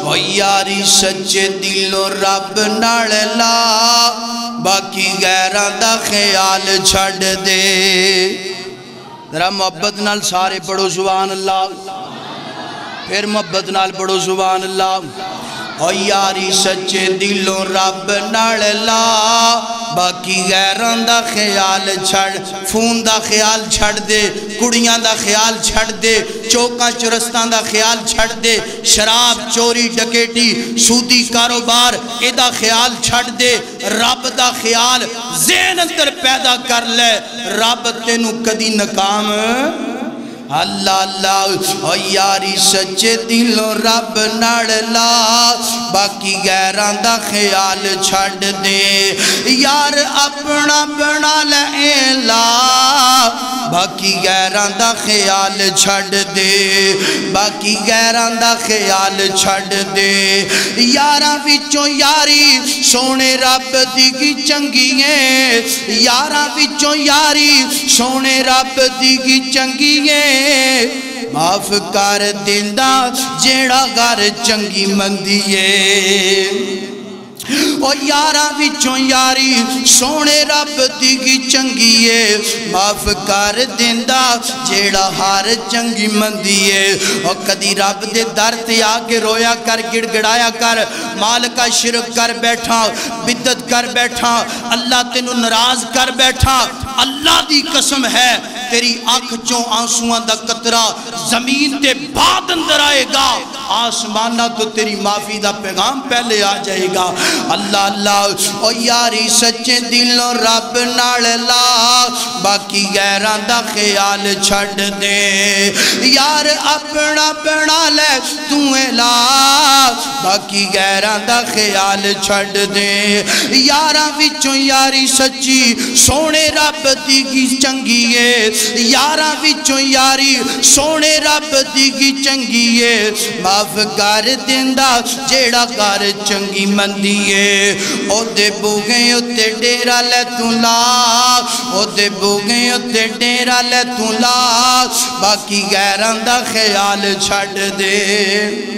او یاری سچے دلوں رب نال لا باقی غیران دا خیال چھڑ دے ذرا محبت نال سارے پڑھو سبحان اللہ پھر محبت نال پڑھو سبحان اللہ او یاری سچے دلوں رب نال لا باقی غیران دا خیال چھڑ فون دا خیال چھڑ دے کڑیاں دا خیال چھڑ دے چوکاں چرستان دا خیال چھڑ دے شراب چوری ڈکیٹی سودی کاروبار اے دا خیال چھڑ دے رب دا خیال ذہن اندر پیدا کر لے رب تینوں کدی ناکام اللہ اللہ او یاری سچے دلوں رب نال لا باقی غیران دا خیال چھڑ دے یار اپنا بنا لے لا باقی غیران دا خیال چھڑ دے باقی غیران دا خیال چھڑ دے یاراں وچوں یاری سونے رب دی کی چنگی ہے یاراں وچوں یاری سونے رب دی کی چنگی ہے معاف کر دیندہ جیڑا گھر چنگی مندیے او یاراں وچوں یاری سونے رب دی کی چنگیے معاف کر دیندہ جیڑا ہار چنگی مندیے او کدی رب دے در تے آکے رویا کر گڑ گڑایا کر مال کا شرک کر بیٹھا بدت کر بیٹھا اللہ تینوں ناراض کر بیٹھا اللہ دی قسم ہے تیری آنکھ چوں آنسوان دا قطرہ زمین تے بعد اندر آئے گا آسمانہ تو تیری معافی دا پیغام پہلے آ جائے گا اللہ اللہ او یاری سچے دلوں رب نال لا باقی غیران دا خیال چھڑ دے یار اپنا بنا لے تُویں لا باقی غیران دا خیال چھڑ دے یاراں وچوں یاری سچی سونے رب دی کی چنگیے یاراں وچوں یاری سونے رب دی کی چنگیے معاف کر دیندہ جیڑا کر چنگی مندیے او دے بوگیں اتے ڈیرا لے تو لا او دے بوگیں اتے ڈیرا لے تو لا باقی غیران دا خیال چھڑ دے